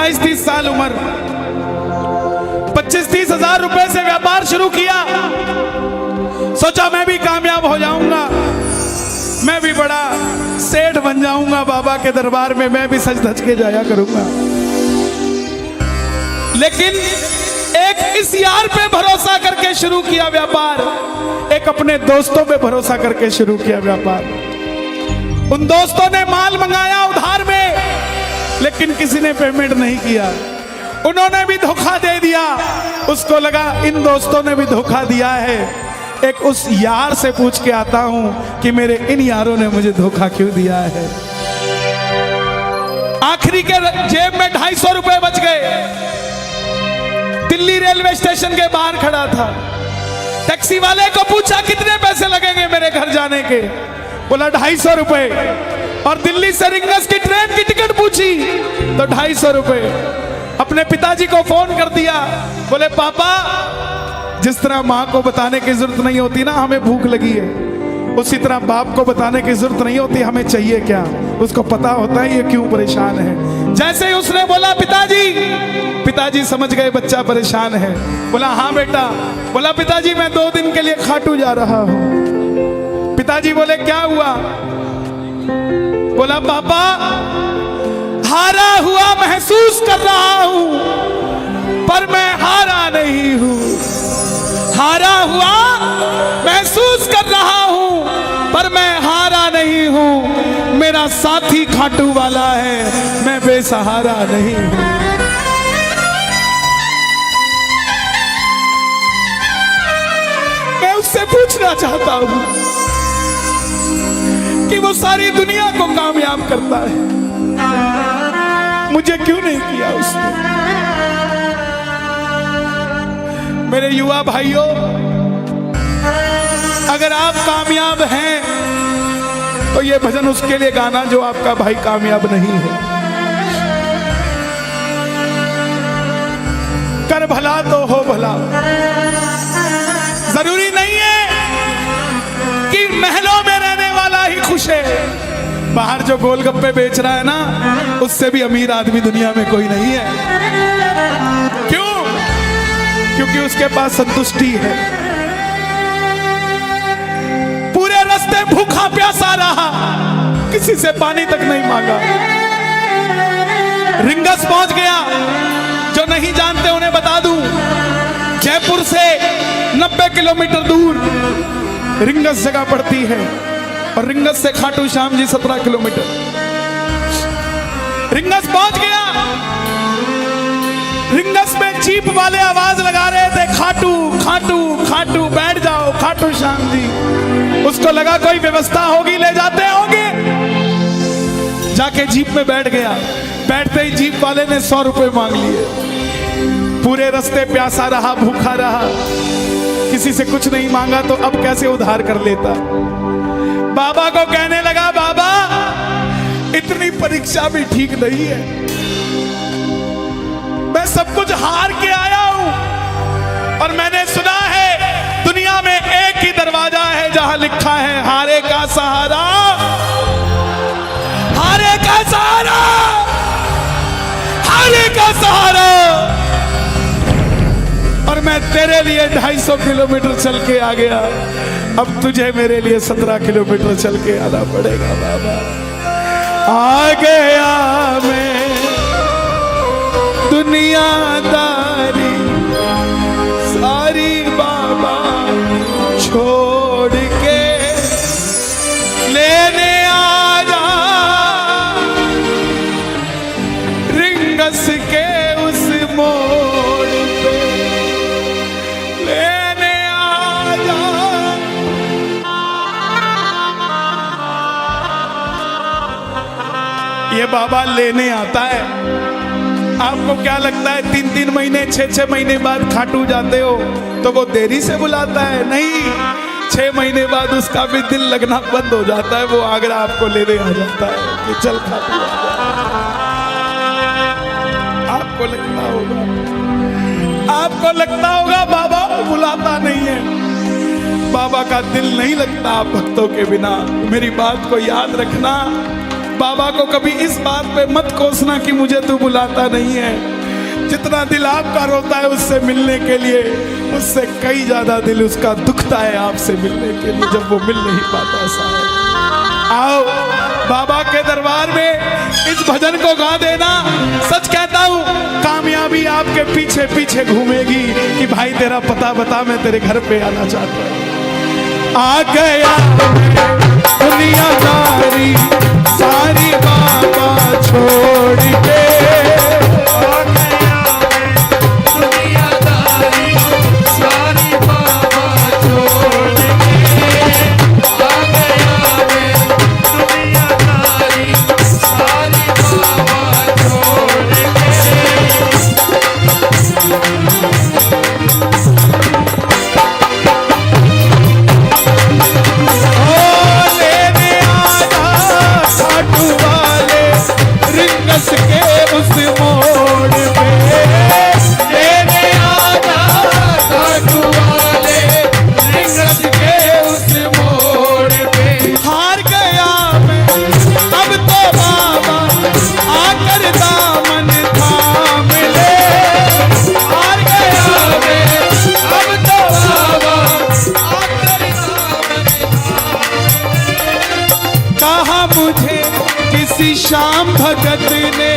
28-30 साल उम्र, 25-30 हजार रुपए से व्यापार शुरू किया। सोचा मैं भी कामयाब हो जाऊंगा, मैं भी बड़ा सेठ बन जाऊंगा, बाबा के दरबार में मैं भी सज धज के जाया करूंगा। लेकिन एक इस यार पे भरोसा करके शुरू किया व्यापार, एक अपने दोस्तों पे भरोसा करके शुरू किया व्यापार। उन दोस्तों ने माल मंगाया उधार में, लेकिन किसी ने पेमेंट नहीं किया, उन्होंने भी धोखा दे दिया। उसको लगा इन दोस्तों ने भी धोखा दिया है, एक उस यार से पूछ के आता हूं कि मेरे इन यारों ने मुझे धोखा क्यों दिया है। आखिरी के जेब में 250 रुपए बच गए। दिल्ली रेलवे स्टेशन के बाहर खड़ा था, टैक्सी वाले को पूछा कितने पैसे लगेंगे मेरे घर जाने के, बोला 250 रुपए। और दिल्ली से रिंगस की ट्रेन की टिकट पूछी तो 250 रुपए। अपने पिताजी को फोन कर दिया, बोले पापा, जिस तरह माँ को बताने की जरूरत नहीं होती ना हमें भूख लगी है, उसी तरह बाप को बताने की जरूरत नहीं होती हमें चाहिए क्या, उसको पता होता है ये क्यों परेशान है। जैसे ही उसने बोला पिताजी, पिताजी समझ गए बच्चा परेशान है। बोला हाँ बेटा। बोला पिताजी मैं 2 दिन के लिए खाटू जा रहा हूं। पिताजी बोले क्या हुआ? बोला पापा, हारा हुआ महसूस कर रहा हूं, पर मैं हारा नहीं हूं। हारा हुआ महसूस कर रहा हूं, पर मैं हारा नहीं हूं। मेरा साथी खाटू वाला है, मैं बेसहारा नहीं हूं। मैं उससे पूछना चाहता हूं कि वो सारी दुनिया को कामयाब करता है, मुझे क्यों नहीं किया उसने? मेरे युवा भाइयों, अगर आप कामयाब हैं तो ये भजन उसके लिए गाना जो आपका भाई कामयाब नहीं है। कर भला तो हो भला। जरूरी नहीं है कि महलों में रहने वाला ही खुश है। बाहर जो गोलगप्पे बेच रहा है ना, उससे भी अमीर आदमी दुनिया में कोई नहीं है। क्यों? क्योंकि उसके पास संतुष्टि है। पूरे रास्ते भूखा प्यासा रहा, किसी से पानी तक नहीं मांगा। रिंगस पहुंच गया। जो नहीं जानते उन्हें बता दूं, जयपुर से 90 किलोमीटर दूर रिंगस जगह पड़ती है, और रिंगस से खाटू श्याम जी 17 किलोमीटर। रिंगस पहुंच गया। रिंगस में जीप वाले आवाज लगा रहे थे, खाटू खाटू खाटू, बैठ जाओ खाटू श्याम जी। उसको लगा कोई व्यवस्था होगी, ले जाते होंगे। जाके जीप में बैठ गया। बैठते ही जीप वाले ने 100 रुपए मांग लिए। पूरे रास्ते प्यासा रहा, भूखा रहा, किसी से कुछ नहीं मांगा तो अब कैसे उधार कर लेता। बाबा को कहने लगा, बाबा इतनी परीक्षा भी ठीक नहीं है, मैं सब कुछ हार के आया हूं, और मैंने सुना है दुनिया में एक ही दरवाजा है जहां लिखा है हारे का सहारा, हारे का सहारा, हारे का सहारा। और मैं तेरे लिए 250 किलोमीटर चल के आ गया, अब तुझे मेरे लिए 17 किलोमीटर चल के आना पड़ेगा। बाबा आ गया मैं दुनियादारी सारी, बाबा छोड़ के लेने आ जा रिंगस के उस मोड़ पे, लेने आ जा। ये बाबा लेने आता है। आपको क्या लगता है 3-3 महीने 6-6 महीने बाद खाटू जाते हो तो वो देरी से बुलाता है? नहीं, 6 महीने बाद उसका भी दिल लगना बंद हो जाता है, वो आगरा आपको लेने आ जाता है कि चल खाटू आ जा। आपको लगता होगा बाबा बुलाता नहीं है। बाबा का दिल नहीं लगता आप भक्तों के बिना। मेरी बात को याद रखना, बाबा को कभी इस बात पे मत कोसना कि मुझे तू बुलाता नहीं है। जितना दिल आपका रोता है उससे मिलने के लिए, उससे कई ज्यादा दिल उसका दुखता है आपसे मिलने के लिए, जब वो मिल नहीं पाता। साहब आओ बाबा के दरबार में इस भजन को गा देना। सच कहता हूँ कामयाबी आपके पीछे पीछे घूमेगी कि भाई तेरा पता बता, मैं तेरे घर पे आना चाहता हूँ। आ गया दुनियादारी सारी बाबा छोड़ के, आ गया दुनियादारी सारी बाबा छोड़ के, आ गया दुनियादारी सारी बाबा छोड़ के उस मोड़ पे लेने आजा खाटू वाले, रिंगस के उस मोड़ पे। हार गया मैं अब तो बाबा आकर दामन थाम ले, हार गया मैं अब तो बाबा आकर दामन थाम ले। कहा मुझे किसी श्याम भगत ने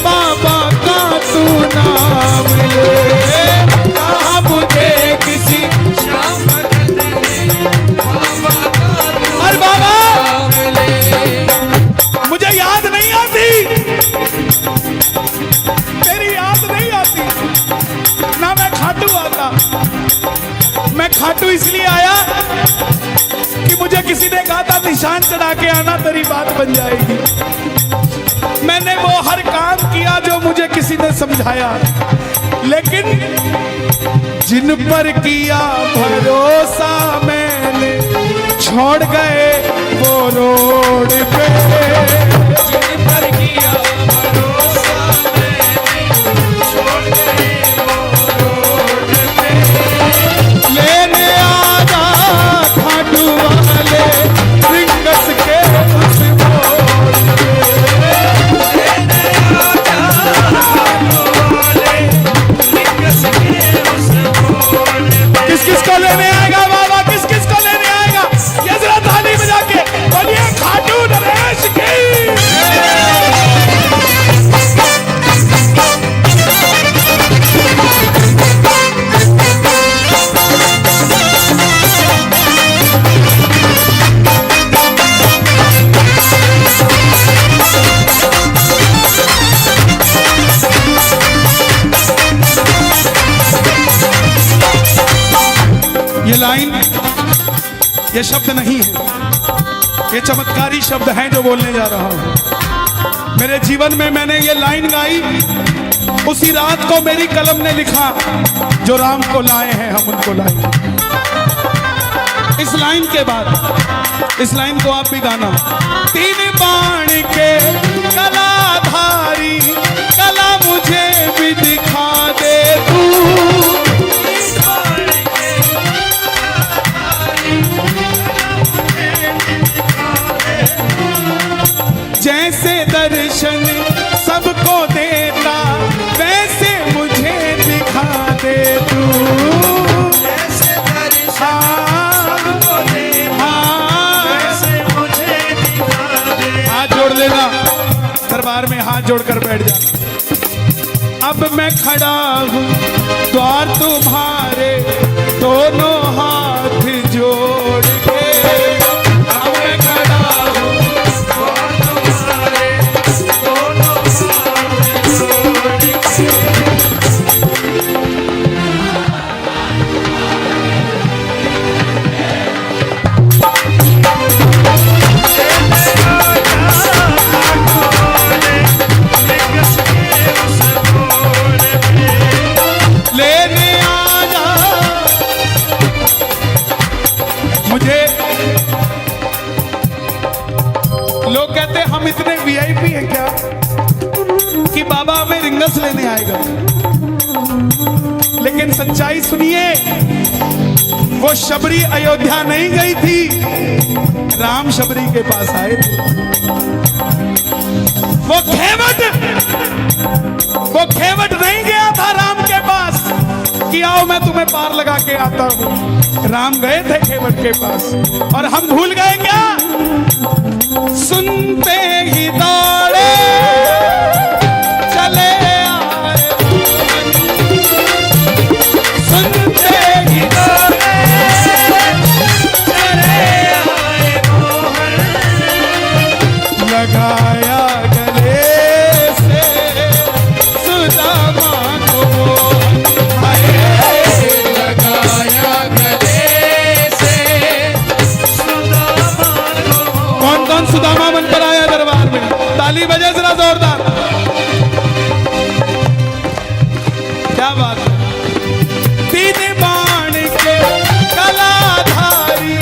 बाबा का तू नाम ले, कहा मुझे किसी श्याम भगत ने बाबा का तू और बाबा नाम ले। मुझे याद नहीं आती, तेरी याद नहीं आती ना, मैं खाटू आता। मैं खाटू इसलिए आया कि मुझे किसी ने कहा था निशान चढ़ा के आना, तेरी बात बन जाएगी। मैंने वो हर काम किया जो मुझे किसी ने समझाया, लेकिन जिन पर किया भरोसा मैंने छोड़ गए वो रोड पे, जिन पर किया भरोसा मैंने छोड़ गए वो रोड पे। लेने आजा खाटू वाले रिंगस के उस मोड़ पे। लेने आजा खाटू वाले, रिंगस के उस मोड़ पे। किस किस को लेने आएगा बाबा, किस किस को लेने आएगा? ये जरा थाली बजा के बोलिए खाटू नरेश की। ये लाइन, ये शब्द नहीं है, ये चमत्कारी शब्द हैं जो बोलने जा रहा हूं। मेरे जीवन में मैंने ये लाइन गाई उसी रात को मेरी कलम ने लिखा, जो राम को लाए हैं हम उनको लाएंगे। इस लाइन के बाद, इस लाइन को आप भी गाना। तीन बाण के कलाधारी कला मुझे भी दिखा दे तू, जैसे दर्शन सबको देता वैसे मुझे दिखा दे तू, जैसे दर्शन सबको देता वैसे मुझे दिखा दे। हाथ जोड़ लेना, दरबार में हाथ जोड़कर बैठ जाना। अब मैं खड़ा हूँ द्वार तुम्हारे दोनों हाथ जोड़ के, अब मैं खड़ा हूँ और तुम्हारे दोनों हाथ जोड़ के। लेने आजा। मुझे लोग कहते हम इतने वीआईपी हैं क्या कि बाबा हमें रिंगस लेने आएगा, लेकिन सच्चाई सुनिए, वो शबरी अयोध्या नहीं गई थी, राम शबरी के पास आए थे। वो खेवट नहीं गया था राम के पास कि आओ मैं तुम्हें पार लगा के आता हूं। राम गए थे खेवट के पास और हम भूल गए क्या? सुनते ही दौड़े चले आए, सुनते ही दौड़े चले आए, लगाया गले से सुदामा को, लगाया गले से सुदामा को। कौन कौन सुदामा बनकर आया दरबार में? ताली बजे जरा जोरदार। क्या बात है? तीन बाण के कलाधारी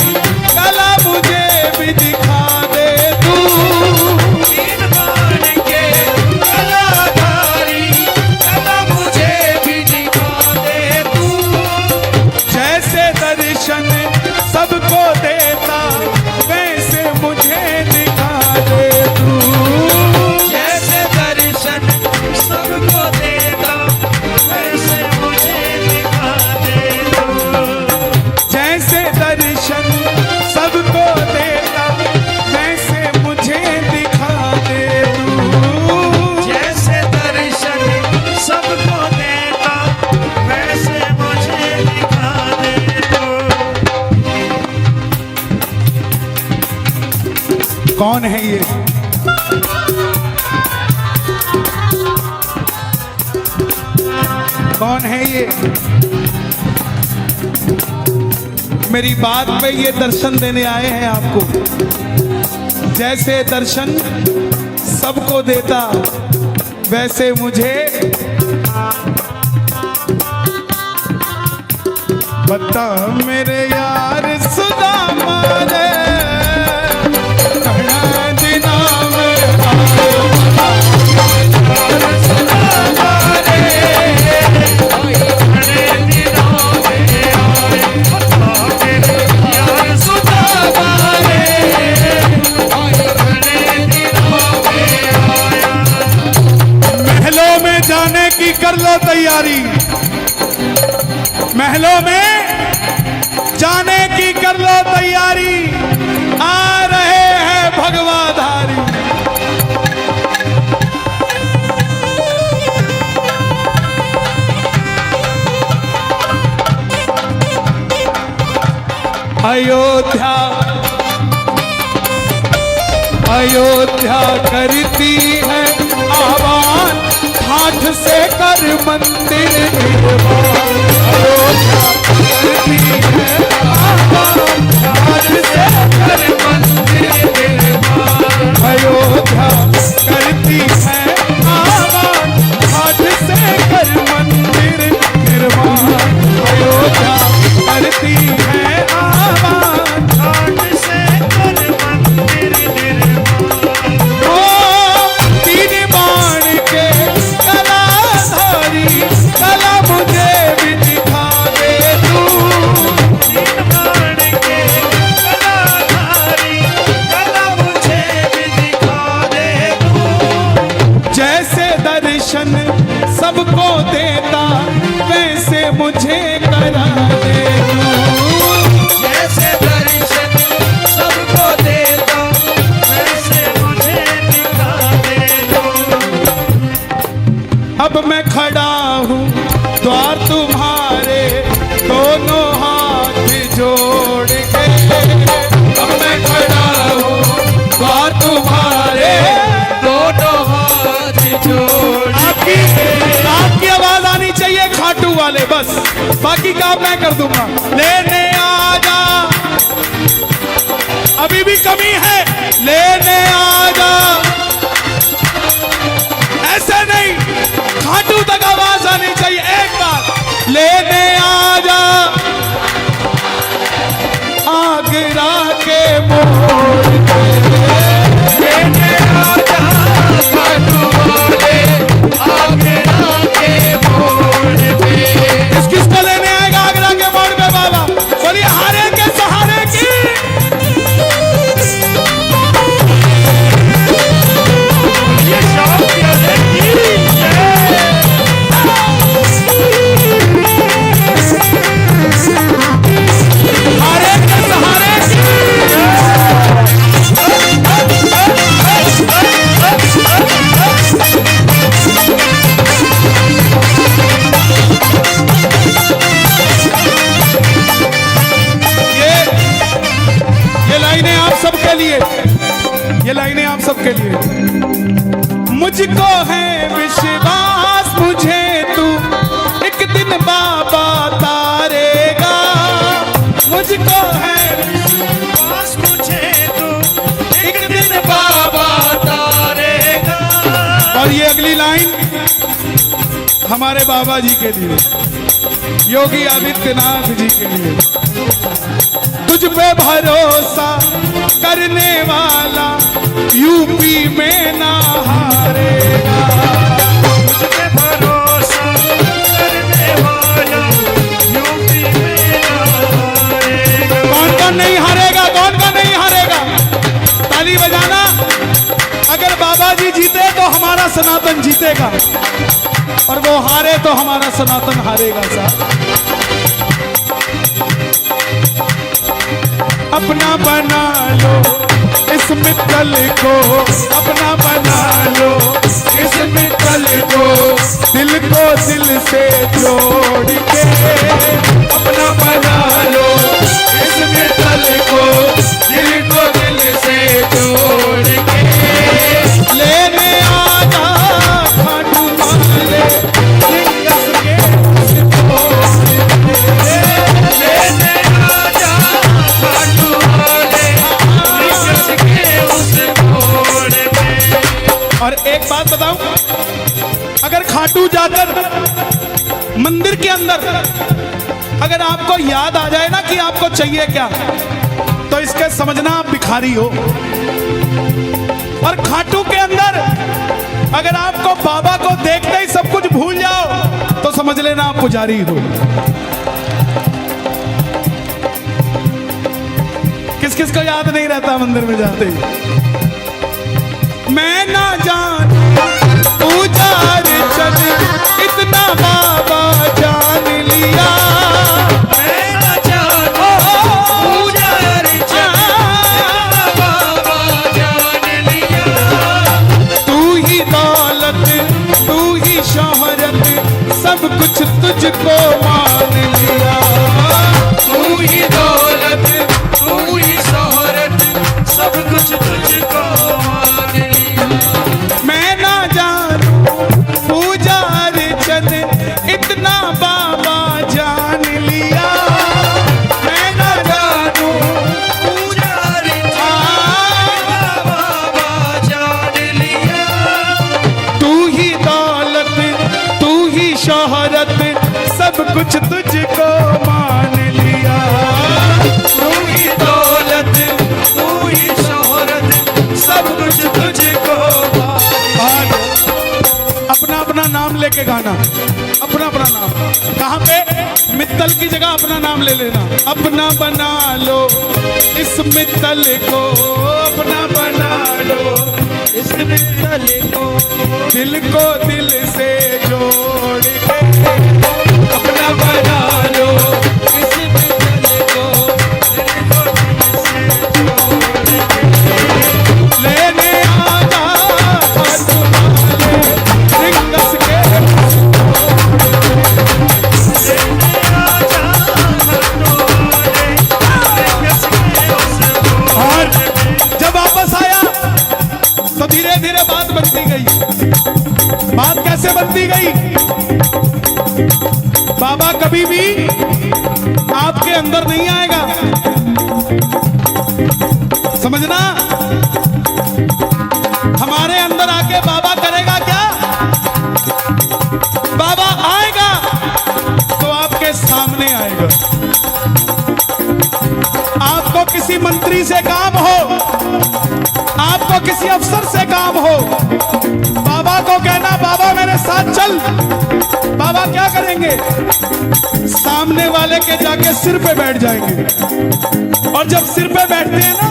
कला मुझे भी दिखा दे तू। तीन बाण के कलाधारी कला मुझे भी दिखा दे तू। जैसे दर्शन सबको देता वैसे मुझे दिखा दे तू। जैसे दर्शन सबको देता वैसे मुझे दिखा दे तू। जैसे दर्शन सबको देता वैसे मुझे दिखा दे तू। जैसे दर्शन सबको देता वैसे मुझे दिखा दे तू। कौन है ये? कौन है ये? मेरी बात पे ये दर्शन देने आए हैं आपको। जैसे दर्शन सबको देता वैसे मुझे बता मेरे यार सुदामा रे, कहना दिना में महलों में जाने की कर लो तैयारी, महलों में जाने की कर लो तैयारी, आ रहे हैं भगवाधारी। अयोध्या अयोध्या करती है आह्वान, हाथ से कर मंदिर निर्माण। अयोध्या करती है आह्वान, हाथ से कर मंदिर निर्माण। अयोध्या करती है आह्वान, हाथ से कर मंदिर निर्माण। अयोध्या करती है आह्वान, हाथ से कर मंदिर निर्माण। ओ तीन बाण के कलाधारी कला मुझे भी दिखा दे तू। तीन बाण के कलाधारी कला मुझे भी दिखा दे तू। जैसे दर्शन सबको देता वैसे मुझे करा दे तू। जैसे दर्शन सबको देता वैसे मुझे दिखा दे तू। अब मैं खड़ा हूँ द्वार तुम्हारे दोनों हाथ जोड़ के। अब मैं खड़ा हूँ द्वार तुम्हारे दोनों हाथ जोड़ आपकी आवाज आनी चाहिए खाटू वाले, बस बाकी काम मैं कर दूंगा। लेने आ जा, अभी भी कमी है, लेने आ जा। ऐसे नहीं, खाटू तक आवाज आनी चाहिए। एक बार लेने आ जा, आगरा के मोड़ पे लेने आ जा खाटू वाले आगरा के मोड़ पे। किसको लेने आएगा आगरा के मोड़ पे बाबा? बोलिए हारे के सहारे की। लाइन हमारे बाबा जी के लिए, योगी आदित्यनाथ जी के लिए। तुझ पे भरोसा करने वाला यूपी में ना हारेगा। तुझ पे भरोसा करने वाला यूपी में ना हारेगा। कौन कौन नहीं हारेगा, कौन कौन नहीं हारेगा? ताली बजाना। अगर बाबा जी जीते तो हमारा सनातन जीतेगा, और वो हारे तो हमारा सनातन हारेगा। साहब अपना बना लो इस मित्तल को, अपना बना लो इस मित्तल को, दिल को दिल से जोड़ के। अपना बना लो इस मित्तल को, दिल को दिल से जोड़ के। लेने आजा खाटू वाले लिंगस के लेने आजा खाटू वाले लिंगस के उस मोड़ पे। और एक बात बताऊं, अगर खाटू जाकर मंदिर के अंदर अगर आपको याद आ जाए ना कि आपको चाहिए क्या, तो इसके समझना आप भिखारी हो। और खाटू के अंदर अगर आपको बाबा को देखते ही सब कुछ भूल जाओ, तो समझ लेना आप पुजारी हो। किस किस को याद नहीं रहता मंदिर में जाते ही? मैं ना जान पूजा अर्चन इतना बाबा जान लिया। मैं ना जानू पूजा अर्चन बाबा जान लिया। तू ही दौलत तू ही शोहरत सब कुछ तुझको मान लिया। तू ही दौलत तू ही शोहरत सब कुछ तुझको मान लिया। मैं ना जानू पूजा अर्चन इतना बाबा जान लिया। मैं ना जानू पूजा अर्चन बाबा जान लिया। तू ही दौलत तू ही शोहरत सब कुछ तुझको मान लिया। तू ही दौलत तू ही शोहरत सब कुछ तुझको मान लिया। अपना अपना नाम लेके गाना, अपना अपना नाम। कहाँ पे? मित्तल की जगह अपना नाम ले लेना। अपना बना लो इस मित्तल को, अपना बना लो इस मित्तल को, दिल को दिल से जोड़ के। अपना बना लो इस मित्तल को, दिल को दिल से जोड़ के। लेने आजा खाटू वाले लिंगस के। लेने आजा खाटू वाले लिंगस के उस और मोड़ पे। जब वापस आया तो धीरे धीरे बात बनती गई। बात कैसे बनती गई? बाबा कभी भी आपके अंदर नहीं आएगा, समझना। हमारे अंदर आके बाबा करेगा क्या? बाबा आएगा तो आपके सामने आएगा। आपको किसी मंत्री से काम हो, आपको किसी अफसर से काम हो, बाबा को कहना बाबा मेरे साथ चल। बाबा क्या करेंगे? सामने वाले के जाके सिर पे बैठ जाएंगे। और जब सिर पे बैठते हैं ना,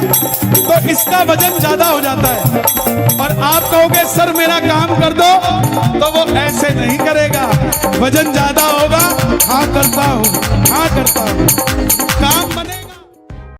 तो इसका वजन ज्यादा हो जाता है। और आप कहोगे सर मेरा काम कर दो, तो वो ऐसे नहीं करेगा। वजन ज्यादा होगा, हाँ करता हूँ, हाँ करता हूँ, काम बनेगा।